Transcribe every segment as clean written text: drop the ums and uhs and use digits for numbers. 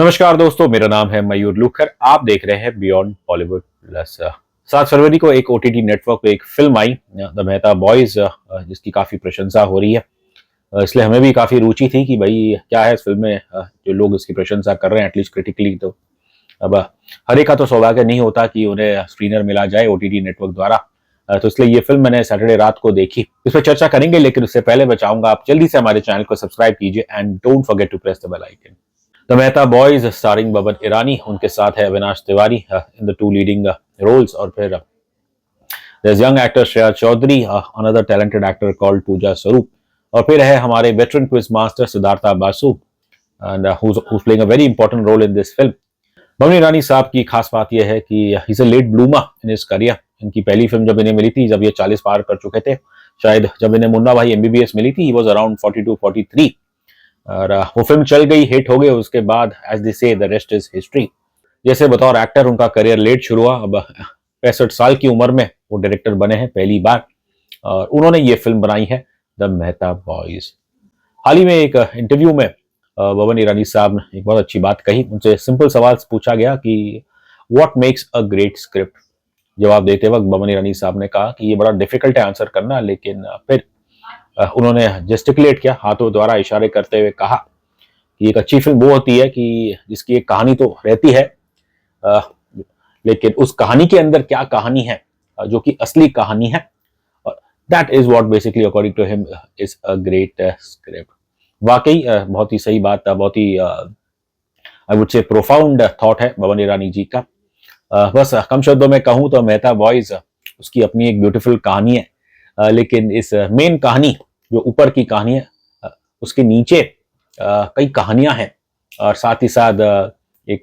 नमस्कार दोस्तों, मेरा नाम है मयूर लूखर। आप देख रहे हैं बियॉन्ड बॉलीवुड प्लस। 7 फरवरी को एक ओटीटी नेटवर्क पे एक film I, the Mehta boys, जिसकी काफी प्रशंसा हो रही है। इसलिए हमें भी काफी रुचि थी कि भाई क्या है इस फिल्म में, जो लोग इसकी प्रशंसा कर रहे हैं एटलीस्ट क्रिटिकली। तो अब हर एक का तो सौभाग्य नहीं होता कि उन्हें स्क्रीनर मिला जाए ओटीटी नेटवर्क द्वारा। तो इसलिए ये फिल्म मैंने सैटरडे रात को देखी। इस पर चर्चा करेंगे, लेकिन उससे पहले मैं चाहूंगा आप जल्दी से हमारे चैनल को सब्सक्राइब कीजिए and don't forget to press the bell icon. The Mehta boys starring Boman Irani, उनके साथ है Avinash Tiwari in the two leading roles. और फिर there's young actor Shreya Chaudhary, another talented actor called पूजा स्वरूप। और फिर है हमारे veteran quiz master Siddhartha Basu, and who's playing a very important role in this film। Boman Irani साहब की खास बात यह है कि he's a late bloomer in his career। इनकी पहली फिल्म जब इन्हें मिली थी, जब ये 40 पार कर चुके थे, शायद जब इन्हें मुन्ना भाई MBBS मिली थी, he was around 42-43। और वो फिल्म चल गई, हिट हो गई। उसके बाद एज दे से द रेस्ट इज हिस्ट्री। जैसे बतौर एक्टर उनका करियर लेट शुरू हुआ। अब 65 साल की उम्र में वो डायरेक्टर बने हैं पहली बार, और उन्होंने ये फिल्म बनाई है द मेहता बॉयज। हाल ही में एक इंटरव्यू में बबन ईरानी साहब ने एक बहुत अच्छी बात कही। उनसे सिंपल सवाल पूछा गया कि what makes a great script. जवाब देते वक्त बबन ईरानी साहब ने कहा कि ये बड़ा डिफिकल्ट है आंसर करना, लेकिन फिर उन्होंने जेस्टिकुलेट किया, हाथों द्वारा इशारे करते हुए कहा कि एक अच्छी फिल्म वो होती है कि जिसकी एक कहानी तो रहती है, लेकिन उस कहानी के अंदर क्या कहानी है, जो कि असली कहानी है। That is what basically according to him is a great script. वाकई बहुत ही सही बात, बहुत ही I would say profound thought है बबन ईरानी जी का। बस कम शब्दों में कहूं तो मेहता बॉयज उसकी अपनी एक ब्यूटीफुल कहानी है, लेकिन इस मेन कहानी जो ऊपर की कहानी है, उसके नीचे कई कहानियां हैं, और साथ ही साथ एक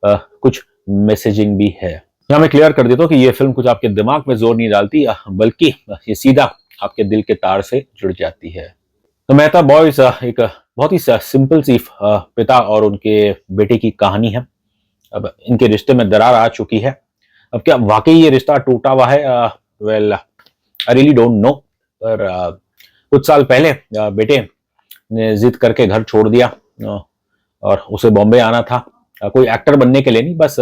कुछ मैसेजिंग भी है। यहाँ मैं क्लियर कर देता हूँ कि ये फिल्म कुछ आपके दिमाग में जोर नहीं डालती, बल्कि ये सीधा आपके दिल के तार से जुड़ जाती है। तो मेहता बॉयज एक बहुत ही सिंपल सी पिता और उनके बेटे की कहानी है। अब इनके रिश्ते में दरार आ चुकी है। अब क्या वाकई ये रिश्ता टूटा हुआ है? Well, I really don't know. पर कुछ साल पहले बेटे ने जिद करके घर छोड़ दिया, और उसे बॉम्बे आना था। कोई एक्टर बनने के लिए नहीं, बस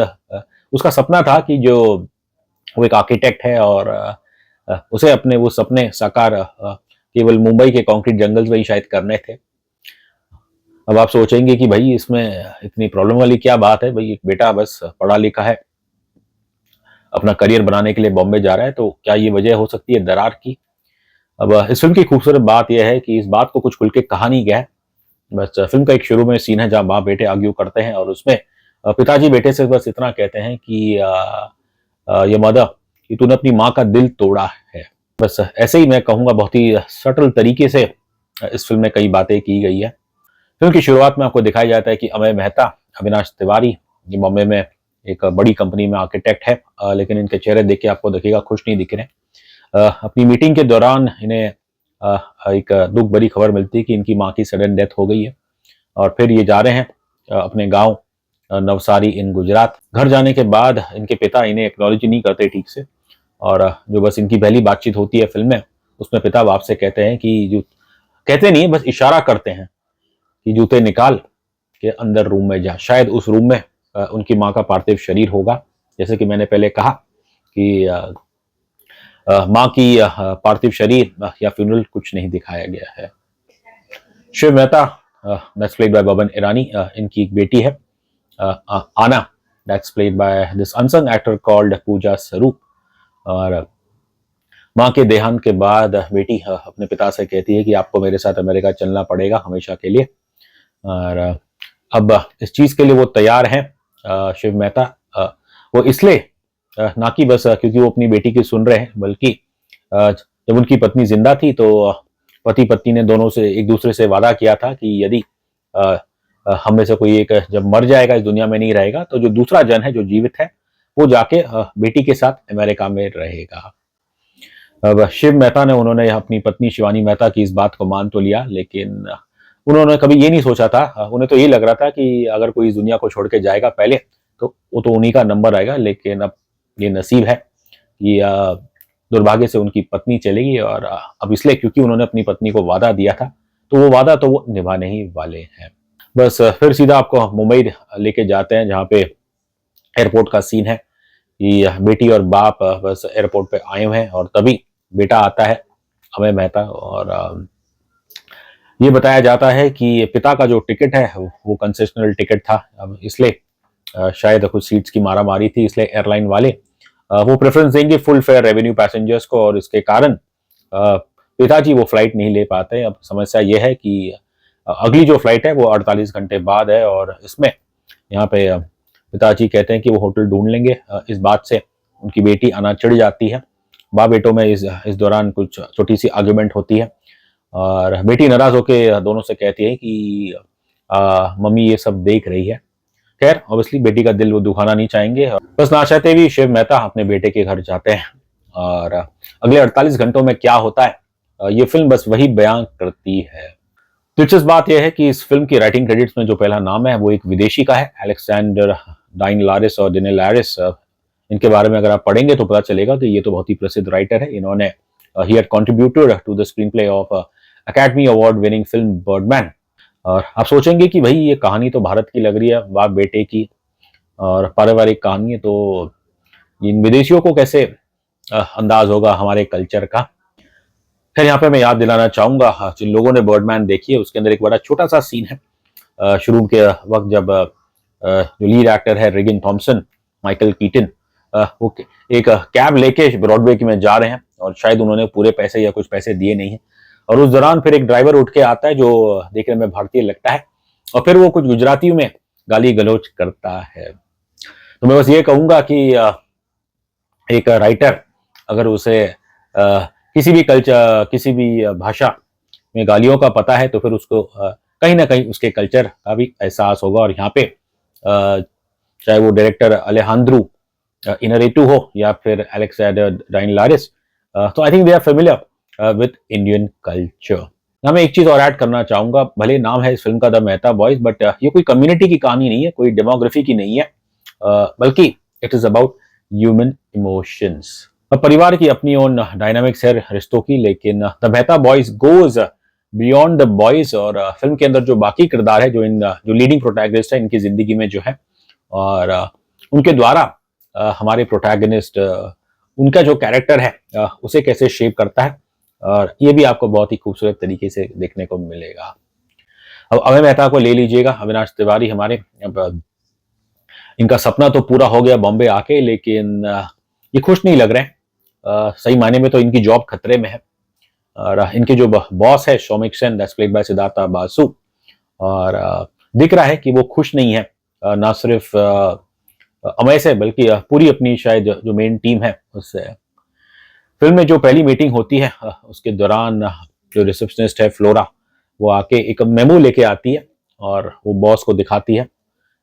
उसका सपना था कि जो वो एक आर्किटेक्ट है, और उसे अपने वो सपने साकार केवल मुंबई के कंक्रीट जंगल्स में ही शायद करने थे। अब आप सोचेंगे कि भाई इसमें इतनी प्रॉब्लम वाली क्या बात है, भाई एक बेटा बस पढ़ा लिखा है, अपना करियर बनाने के लिए बॉम्बे जा रहा है, तो क्या ये वजह हो सकती है दरार की? अब इस फिल्म की खूबसूरत बात यह है कि इस बात को कुछ खुल के कहा नहीं गया है। बस फिल्म का एक शुरू में सीन है जहां बाप बेटे आर्ग्यू करते हैं, और उसमें पिताजी बेटे से बस इतना कहते हैं कि ये मदर, कि तूने अपनी माँ का दिल तोड़ा है। बस ऐसे ही मैं कहूँगा, बहुत ही सटल तरीके से इस फिल्म में कई बातें की गई है। फिल्म की शुरुआत में आपको दिखाया जाता है कि अमय मेहता, अविनाश तिवारी, ये बॉम्बे में एक बड़ी कंपनी में आर्किटेक्ट है, लेकिन इनके चेहरे देख के आपको दिखेगा खुश नहीं दिख रहे। अपनी मीटिंग के दौरान इन्हें एक दुख भरी खबर मिलती है कि इनकी माँ की सडन डेथ हो गई है, और फिर ये जा रहे हैं अपने गांव नवसारी इन गुजरात। घर जाने के बाद इनके पिता इन्हें एक्नॉलेज नहीं करते ठीक से, और जो बस इनकी पहली बातचीत होती है फिल्म में, उसमें पिता बाप से कहते हैं कि जो कहते नहीं, बस इशारा करते हैं कि जूते निकाल के अंदर रूम में जा। शायद उस रूम में उनकी माँ का पार्थिव शरीर होगा। जैसे कि मैंने पहले कहा कि माँ की पार्थिव शरीर या फ्यूनरल कुछ नहीं दिखाया गया है। Shiv Mehta, that's played by Boman Irani, इनकी एक बेटी है Ana, that's played by this unsung actor called Pooja Swaroop. और माँ के देहांत के बाद बेटी अपने पिता से कहती है कि आपको मेरे साथ अमेरिका चलना पड़ेगा हमेशा के लिए। और अब इस चीज के लिए वो तैयार हैं शिव मेहता। वो इसलिए ना कि बस क्योंकि वो अपनी बेटी की सुन रहे हैं, बल्कि जब उनकी पत्नी जिंदा थी तो पति पत्नी ने दोनों से एक दूसरे से वादा किया था कि यदि हम में से कोई एक जब मर जाएगा, इस दुनिया में नहीं रहेगा, तो जो दूसरा जन है जो जीवित है वो जाके बेटी के साथ अमेरिका में रहेगा। अब शिव मेहता ने उन्होंने अपनी पत्नी शिवानी मेहता की इस बात को मान तो लिया, लेकिन उन्होंने कभी ये नहीं सोचा था, उन्हें तो ये लग रहा था कि अगर कोई इस दुनिया को छोड़ के जाएगा पहले, तो वो तो उन्हीं का नंबर आएगा। लेकिन अब ये नसीब है कि दुर्भाग्य से उनकी पत्नी चलेगी, और अब इसलिए क्योंकि उन्होंने अपनी पत्नी को वादा दिया था, तो वो वादा तो वो निभाने ही वाले हैं। बस फिर सीधा आपको मुंबई लेके जाते हैं, जहाँ पे एयरपोर्ट का सीन है कि बेटी और बाप बस एयरपोर्ट पे आए हुए हैं, और तभी बेटा आता है अमय मेहता, और ये बताया जाता है कि पिता का जो टिकट है वो कंसेशनल टिकट था। अब इसलिए शायद कुछ सीट्स की मारा मारी थी, इसलिए एयरलाइन वाले वो प्रेफरेंस देंगे फुल फेयर रेवेन्यू पैसेंजर्स को, और इसके कारण पिताजी वो फ्लाइट नहीं ले पाते। अब समस्या ये है कि अगली जो फ्लाइट है वो 48 घंटे बाद है, और इसमें यहाँ पे पिताजी कहते हैं कि वो होटल ढूंढ लेंगे। इस बात से उनकी बेटी आना चिढ़ जाती है। बाप बेटों में इस दौरान कुछ छोटी सी आर्ग्यूमेंट होती है, और बेटी नाराज होकर दोनों से कहती है कि मम्मी ये सब देख रही है। खैर ऑब्वियसली बेटी का दिल वो दुखाना नहीं चाहेंगे, बस ना चाहते भी शिव मेहता अपने बेटे के घर जाते हैं। और अगले 48 घंटों में क्या होता है ये फिल्म बस वही बयान करती है। दिलचस्प बात यह है कि इस फिल्म की राइटिंग क्रेडिट्स में जो पहला नाम है वो एक विदेशी का है, अलेक्जेंडर डाइन लारिस और डिने लारिस। इनके बारे में अगर आप पढ़ेंगे तो पता चलेगा कि ये तो बहुत ही प्रसिद्ध राइटर है। इन्होंने ही had contributed to the screenplay of Academy Award winning film Birdman. और आप सोचेंगे कि भाई ये कहानी तो भारत की लग रही है, बाप बेटे की और पारिवारिक कहानी है, तो इन विदेशियों को कैसे अंदाज होगा हमारे कल्चर का। फिर यहाँ पे मैं याद दिलाना चाहूंगा जिन लोगों ने बर्डमैन देखी है, उसके अंदर एक बड़ा छोटा सा सीन है शुरू के वक्त, जब जो लीड एक्टर है रिगिन थॉम्सन, माइकल कीटन, वो एक कैब लेके ब्रॉडवे में जा रहे हैं, और शायद उन्होंने पूरे पैसे या कुछ पैसे दिए नहीं है, और उस दौरान फिर एक ड्राइवर उठ के आता है जो देखने में भारतीय लगता है, और फिर वो कुछ गुजराती में गाली गलौज करता है। तो मैं बस ये कहूंगा कि एक राइटर अगर उसे किसी भी कल्चर, किसी भी भाषा में गालियों का पता है, तो फिर उसको कहीं ना कहीं उसके कल्चर का भी एहसास होगा। और यहाँ पे चाहे वो डायरेक्टर अलेहांद्रो इनरेटू हो या फिर अलेक्जेंडर डाइन लारिस, तो I think they are familiar with Indian culture. यहाँ मैं एक चीज और ऐड करना चाहूंगा, भले नाम है इस फिल्म का द मेहता बॉयज, बट ये कोई कम्युनिटी की कहानी नहीं है, कोई डेमोग्राफी की नहीं है, बल्कि it is about human emotions. परिवार की अपनी ओन डायनामिक्स है रिश्तों की, लेकिन the Mehta boys goes beyond the boys. और फिल्म के अंदर जो बाकी किरदार है, जो लीडिंग प्रोटैगनिस्ट है इनकी जिंदगी में जो है, और उनके द्वारा हमारे प्रोटैगनिस्ट उनका जो कैरेक्टर है उसे कैसे शेप करता है, और ये भी आपको बहुत ही खूबसूरत तरीके से देखने को मिलेगा। अब अभय मेहता को ले लीजिएगा, अविनाश तिवारी हमारे, अब इनका सपना तो पूरा हो गया बॉम्बे आके, लेकिन ये खुश नहीं लग रहे हैं। सही मायने में तो इनकी जॉब खतरे में है, और इनके जो बॉस है Shaumik Sen, that's played by Siddharth Basu, और दिख रहा है कि वो खुश नहीं है, ना सिर्फ अमय से बल्कि पूरी अपनी शायद जो मेन टीम है उससे। फिल्म में जो पहली मीटिंग होती है उसके दौरान जो रिसेप्शनिस्ट है फ्लोरा, वो आके एक मेमो लेके आती है और वो बॉस को दिखाती है।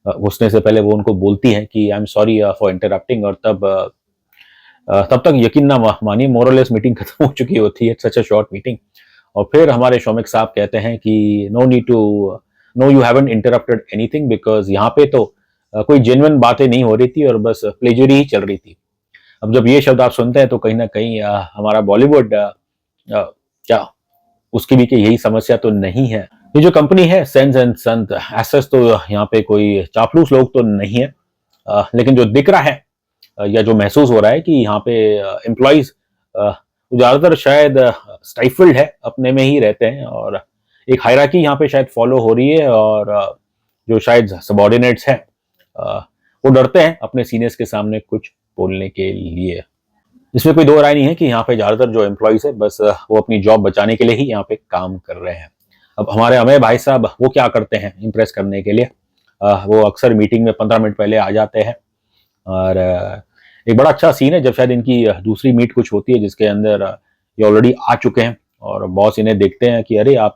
घुसने से पहले वो उनको बोलती है कि I am sorry for interrupting, और तब तक यकीन ना मानिए मोरलेस मीटिंग खत्म हो चुकी होती है, सच अ शॉर्ट मीटिंग। और फिर हमारे शौमिक साहब कहते हैं कि no need to, no you haven't interrupted anything, because यहाँ पे तो कोई जेन्युइन बातें नहीं हो रही थी और बस प्लेजरी ही चल रही थी। अब जब ये शब्द आप सुनते हैं तो कहीं ना कहीं हमारा बॉलीवुड क्या उसकी भी यही समस्या तो नहीं है। ये जो कंपनी है सेंस एंड संत एसेस, तो यहाँ पे कोई चापलूस लोग तो नहीं है, लेकिन जो दिख रहा है या जो महसूस हो रहा है कि यहाँ पे एम्प्लॉइज ज्यादातर शायद स्टाइफल्ड है, अपने में ही रहते हैं, और एक हायरार्की यहाँ पे शायद फॉलो हो रही है, और जो शायद सबॉर्डिनेट्स हैं वो डरते हैं अपने सीनियर्स के सामने कुछ बोलने के लिए। इसमें कोई दो राय नहीं है कि यहाँ पे ज्यादातर जो एम्प्लॉइज है बस वो अपनी जॉब बचाने के लिए ही यहाँ पे काम कर रहे हैं। अब हमारे अमय भाई साहब वो क्या करते हैं इम्प्रेस करने के लिए, वो अक्सर मीटिंग में 15 मिनट पहले आ जाते हैं, और एक बड़ा अच्छा सीन है जब शायद इनकी दूसरी मीट कुछ होती है जिसके अंदर ये ऑलरेडी आ चुके हैं, और बॉस इन्हें देखते हैं कि अरे आप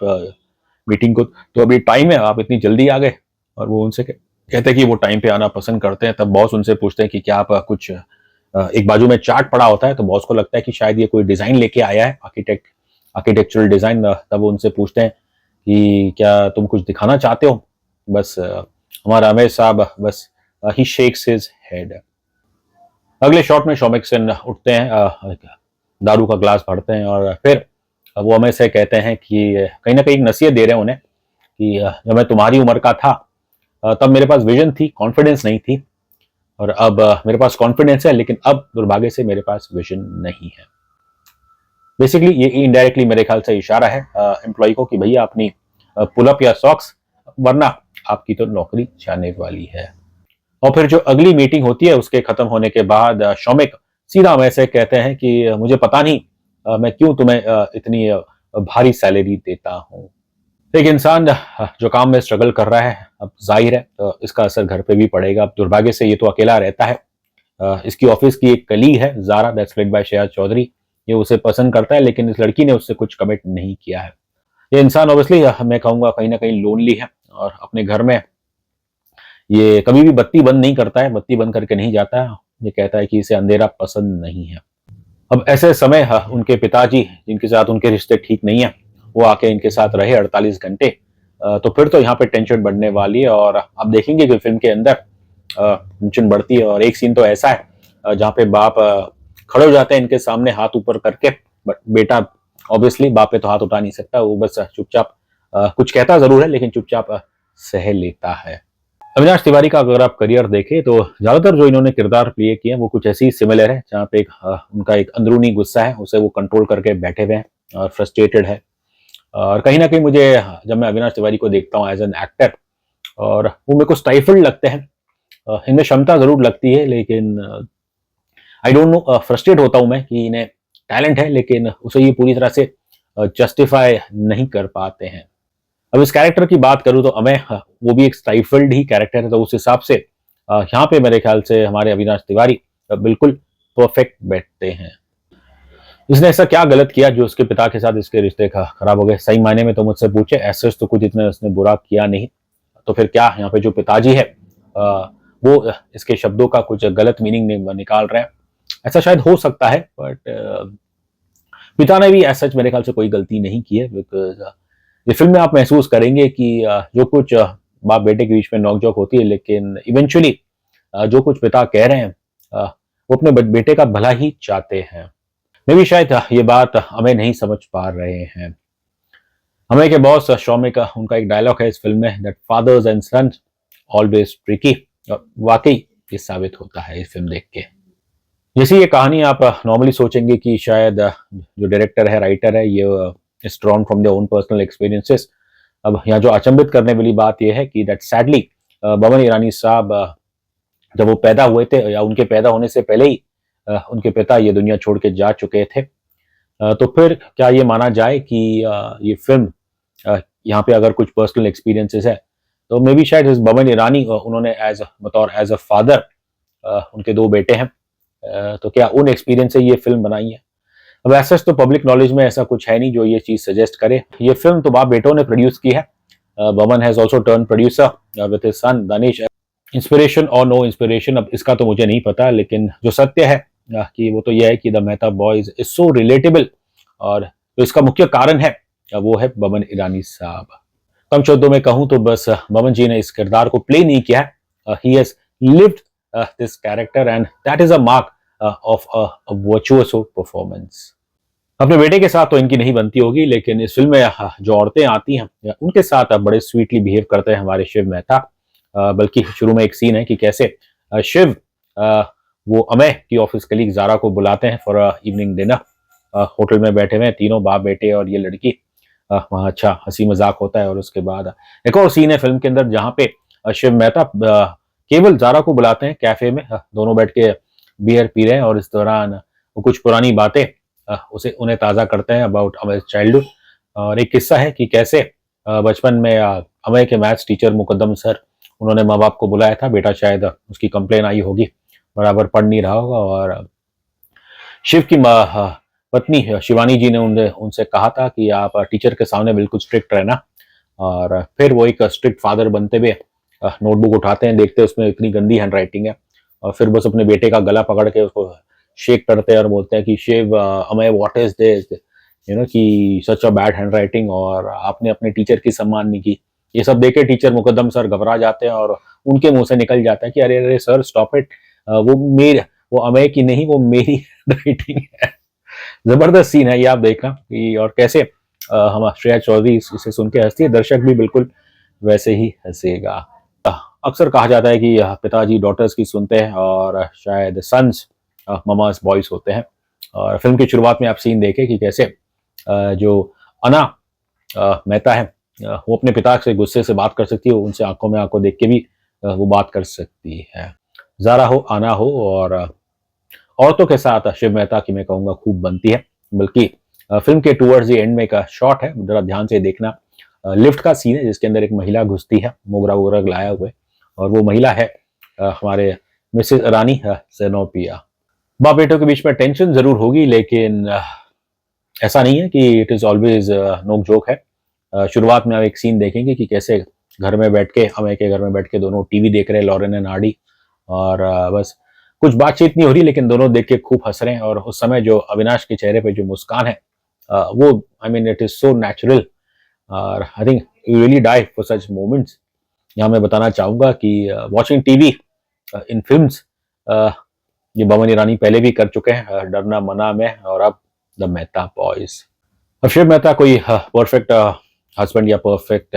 मीटिंग को तो अभी टाइम है, आप इतनी जल्दी आ गए, और वो उनसे कहते हैं कि वो टाइम पे आना पसंद करते हैं। तब बॉस उनसे पूछते हैं कि क्या आप कुछ, एक बाजू में चार्ट पड़ा होता है तो बॉस को लगता है कि शायद ये कोई डिजाइन लेके आया है, आर्किटेक्चरल डिजाइन। तब वो उनसे पूछते हैं कि क्या तुम कुछ दिखाना चाहते हो। बस हमारा अमेश साहब बस ही शेक्स हिज हेड। अगले शॉट में शौमिक सेन उठते हैं, दारू का ग्लास भरते हैं, और फिर वो अमेश से कहते हैं कि कहीं ना कहीं नसीहत दे रहे हैं उन्हें कि जब मैं तुम्हारी उम्र का था तब मेरे पास विजन थी, कॉन्फिडेंस नहीं थी, और अब मेरे पास कॉन्फिडेंस है लेकिन अब दुर्भाग्य से मेरे पास विजन नहीं है। बेसिकली ये इनडायरेक्टली मेरे ख्याल से इशारा है एम्प्लॉय को कि भैया अपनी पुल अप या सॉक्स, वरना आपकी तो नौकरी जाने वाली है। और फिर जो अगली मीटिंग होती है उसके खत्म होने के बाद शौमिक सीधा हमें से कहते हैं कि मुझे पता नहीं मैं क्यों तुम्हें इतनी भारी सैलरी देता हूँ। एक इंसान जो काम में स्ट्रगल कर रहा है, अब जाहिर है तो इसका असर घर पे भी पड़ेगा। अब दुर्भाग्य से ये तो अकेला रहता है। इसकी ऑफिस की एक कलीग है Zara, that's played by Shreya Chaudhary. ये उसे पसंद करता है लेकिन इस लड़की ने उससे कुछ कमिट नहीं किया है। ये इंसान ऑब्वियसली मैं कहूंगा कहीं ना कहीं लोनली है, और अपने घर में ये कभी भी बत्ती बंद नहीं करता है, बत्ती बंद करके नहीं जाता है। ये कहता है कि इसे अंधेरा पसंद नहीं है। अब ऐसे समय उनके पिताजी जिनके साथ उनके रिश्ते ठीक नहीं है, वो आके इनके साथ रहे 48 घंटे, तो फिर तो यहाँ पे टेंशन बढ़ने वाली है। और आप देखेंगे कि फिल्म के अंदर टेंशन बढ़ती है। और एक सीन तो ऐसा है जहाँ पे बाप खड़े हो जाते हैं इनके सामने हाथ ऊपर करके, बट बेटा ऑब्वियसली बाप पे तो हाथ उठा नहीं सकता, वो बस चुपचाप कुछ कहता जरूर है लेकिन चुपचाप सह लेता है। अविनाश तिवारी का अगर आप करियर देखें तो ज्यादातर जो इन्होंने किरदार प्ले किए हैं वो कुछ ऐसे ही सिमिलर है, जहाँ पे उनका एक अंदरूनी गुस्सा है, उसे वो कंट्रोल करके बैठे हुए हैं और फ्रस्ट्रेटेड है। और कहीं ना कहीं मुझे जब मैं अविनाश तिवारी को देखता हूँ एज एन एक्टर, और वो मेरे को स्टाइफल्ड लगते हैं। इनमें क्षमता जरूर लगती है लेकिन आई डोंट नो, फ्रस्ट्रेट होता हूं मैं कि इन्हें टैलेंट है लेकिन उसे ये पूरी तरह से जस्टिफाई नहीं कर पाते हैं। अब इस कैरेक्टर की बात करूं तो अमय, वो भी एक स्टाइफल्ड ही कैरेक्टर है, तो उस हिसाब से यहाँ पे मेरे ख्याल से हमारे अविनाश तिवारी बिल्कुल परफेक्ट बैठते हैं। इसने ऐसा क्या गलत किया जो उसके पिता के साथ इसके रिश्ते खराब हो गए? सही मायने में तो मुझसे पूछे, ऐसे तो कुछ इतना उसने बुरा किया नहीं, तो फिर क्या यहाँ पे जो पिताजी है वो इसके शब्दों का कुछ गलत मीनिंग निकाल रहे हैं? ऐसा शायद हो सकता है, बट पिता ने भी ऐसा मेरे ख्याल से कोई गलती नहीं की है। बिकॉज ये फिल्म में आप महसूस करेंगे कि जो कुछ बाप बेटे के बीच में नोकझोंक होती है, लेकिन इवेंचुअली जो कुछ पिता कह रहे हैं वो अपने बेटे का भला ही चाहते हैं। मे भी शायद ये बात हमें नहीं समझ पा रहे हैं। हमें के बॉस शौमिक, उनका एक डायलॉग है इस फिल्म में, that fathers and sons always tricky. वाकई ये साबित होता है इस फिल्म देख के। जैसे ये कहानी आप नॉर्मली सोचेंगे कि शायद जो डायरेक्टर है, राइटर है, ये is drawn from their own personal experiences. अब यहाँ जो अचंभित करने वाली बात यह है कि दैट सैडली बमन ईरानी साहब जब वो पैदा हुए थे या उनके पैदा होने से पहले ही उनके पिता ये दुनिया छोड़ के जा चुके थे। तो फिर क्या ये माना जाए कि ये फिल्म यहाँ पे अगर कुछ पर्सनल एक्सपीरियंसेस है, तो मे बी शायद इस बमन ईरानी उन्होंने बतौर एज अ फादर, उनके दो बेटे हैं, तो क्या उन एक्सपीरियंस से ये फिल्म बनाई है? अब ऐसा तो पब्लिक नॉलेज में ऐसा कुछ है नहीं जो ये चीज सजेस्ट करे। ये फिल्म तो बाप बेटों ने प्रोड्यूस की है। Boman has also turn producer with his son Danish. Inspiration और नो इंस्पिरेशन, अब इसका तो मुझे नहीं पता, लेकिन जो सत्य है कि वो तो यह है कि the Mehta boys is so relatable, और जो इसका मुख्य कारण है वो है बमन ईरानी साहब। कम शब्दों में कहूं तो बस बमन जी ने इस किरदार को प्ले नहीं किया है, he has lived this character, and that is a mark of a virtuoso performance. अपने बेटे के साथ तो इनकी नहीं बनती होगी, लेकिन इस फिल्म में जो औरतें आती हैं उनके साथ बड़े स्वीटली बिहेव करते हैं हमारे शिव मेहता। बल्कि शुरू में एक सीन है कि कैसे शिव वो अमय की ऑफिस कलीग जारा को बुलाते हैं फॉर इवनिंग डिनर। होटल में बैठे हुए हैं तीनों, बाप बेटे और ये लड़की। वहाँ अच्छा हंसी मजाक होता है, और उसके बाद एक और सीन है फिल्म के अंदर जहाँ पे शिव मेहता केवल जारा को बुलाते हैं कैफे में, दोनों बैठ के बियर पी रहे हैं, और इस दौरान वो कुछ पुरानी बातें उसे उन्हें ताज़ा करते हैं अबाउट अमय चाइल्डहुड। और एक किस्सा है कि कैसे बचपन में अमय के मैथ्स टीचर मुकद्दम सर, उन्होंने माँ बाप को बुलाया था, बेटा शायद उसकी कंप्लेन आई होगी, बराबर पढ़ नहीं रहा होगा, और शिव की पत्नी शिवानी जी ने उनसे कहा था कि आप टीचर के सामने बिल्कुल स्ट्रिक्ट रहना। और फिर वो एक स्ट्रिक्ट फादर बनते हुए नोटबुक उठाते हैं, देखते हैं उसमें इतनी गंदी हैंड राइटिंग है, और फिर बस अपने बेटे का गला पकड़ के उसको शेक करते हैं और बोलते हैं कि Shiv, Amay what is this, कि such a bad handwriting, और आपने अपने टीचर की सम्मान नहीं की। ये सब देखे टीचर मुकद्दम सर घबरा जाते हैं, और उनके मुंह से निकल जाता है कि अरे अरे सर स्टॉप इट, वो अमय की नहीं, वो मेरी राइटिंग है। जबरदस्त सीन है ये, आप देखना कि और कैसे हम श्रेया चौधरी इसे सुन के हंसती है, दर्शक भी बिल्कुल वैसे ही हंसेगा। अक्सर कहा जाता है कि पिताजी डॉटर्स की सुनते हैं और शायद सन्स ममास बॉयज होते हैं। और फिल्म की शुरुआत में आप सीन देखें कि कैसे जो अना मेहता है वो अपने पिता से गुस्से से बात कर सकती है, उनसे आंखों में आंखों देख के भी वो बात कर सकती है। ज़ारा हो, आना हो और औरतों के साथ शिव मेहता की मैं कहूँगा खूब बनती है। बल्कि फिल्म के टुवर्ड्स द एंड में एक शॉट है, ज़रा ध्यान से देखना। लिफ्ट का सीन है जिसके अंदर एक महिला घुसती है मोगरा वोगरा लाया हुए, और वो महिला है हमारे मिसेस रानी ज़ेनोबिया। बाप बेटों के बीच में टेंशन ज़रूर होगी, लेकिन ऐसा नहीं है कि इट इज़ ऑलवेज़ नोक जोक है। शुरुआत में आप एक सीन देखेंगे कि कैसे घर में बैठ के अमेय के घर में बैठ के दोनों टीवी देख रहे हैं, लॉरेन एंड हार्डी, और बस कुछ बातचीत नहीं हो रही, लेकिन दोनों देख के खूब हंस रहे हैं। और उस समय जो अविनाश के चेहरे पे जो मुस्कान है वो I mean it is so natural, और I think you really die for such moments. यहाँ मैं बताना चाहूँगा कि वॉचिंग टीवी इन फिल्म्स ये बमन ईरानी पहले भी कर चुके हैं, डरना मना में और अब द मेहता बॉयज। अब शिव मेहता कोई परफेक्ट हस्बैंड या परफेक्ट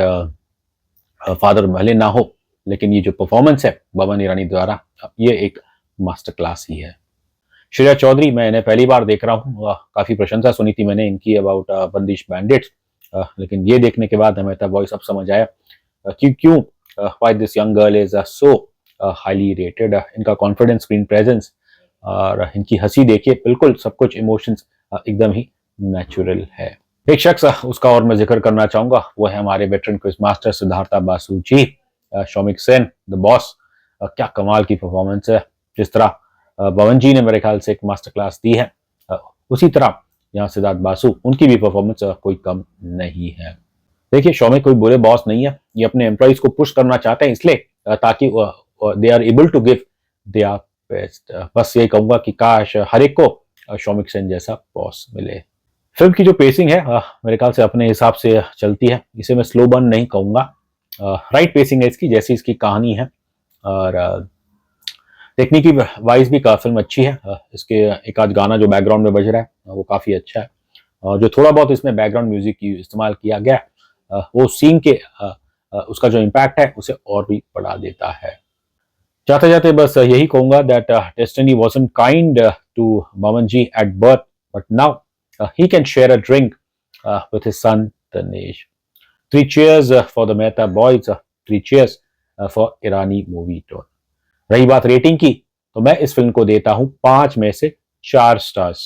फादर भले ना हो, लेकिन ये जो परफॉर्मेंस है बमन ईरानी द्वारा, ये एक मास्टर क्लास ही है। श्रेया चौधरी मैं इन्हें पहली बार देख रहा हूँ, काफ़ी प्रशंसा सुनी थी मैंने इनकी अबाउट बंदिश बैंडिट्स, लेकिन ये देखने के बाद हमें तब वॉइस अब समझ आया कि क्यों why this young girl is so highly rated. इनका कॉन्फिडेंस, स्क्रीन प्रेजेंस और इनकी हंसी देखिए, बिल्कुल सब कुछ इमोशंस एकदम ही नेचुरल है। एक शख्स उसका और मैं जिक्र करना चाहूंगा, वो है हमारे veteran quiz master Siddharth Basu ji. Shaumik Sen the boss, क्या कमाल की परफॉर्मेंस है। जिस तरह पवन जी ने मेरे ख्याल से एक मास्टर क्लास दी है, उसी तरह यहाँ सिद्धार्थ बासु, उनकी भी परफॉर्मेंस कोई कम नहीं है। देखिए शौमिक कोई बुरे बॉस नहीं है, ये अपने एम्प्लॉइज को पुश करना चाहते हैं इसलिए ताकि they are able to give their best. बस ये कहूंगा कि काश हर एक को शौमिक सेन जैसा बॉस मिले। फिल्म की जो पेसिंग है मेरे ख्याल से अपने हिसाब से चलती है, इसे मैं स्लो बर्न नहीं कहूंगा, राइट पेसिंग है इसकी, जैसी इसकी कहानी है। और टेक्निकी वाइज भी फिल्म अच्छी है। इसके एक आध गाना जो बैकग्राउंड में बज रहा है वो काफ़ी अच्छा है, और जो थोड़ा बहुत इसमें बैकग्राउंड म्यूजिक की इस्तेमाल किया गया वो सीन के उसका जो इम्पैक्ट है उसे और भी बढ़ा देता है। जाते जाते बस यही कहूंगा that destiny wasn't kind to Boman ji at birth, but now he can share a drink with his son Tanesh. Three cheers for the Mehta boys, three cheers for Irani movie tone. रही बात रेटिंग की, तो मैं इस film को देता हूं 5 में से 4 स्टार्स।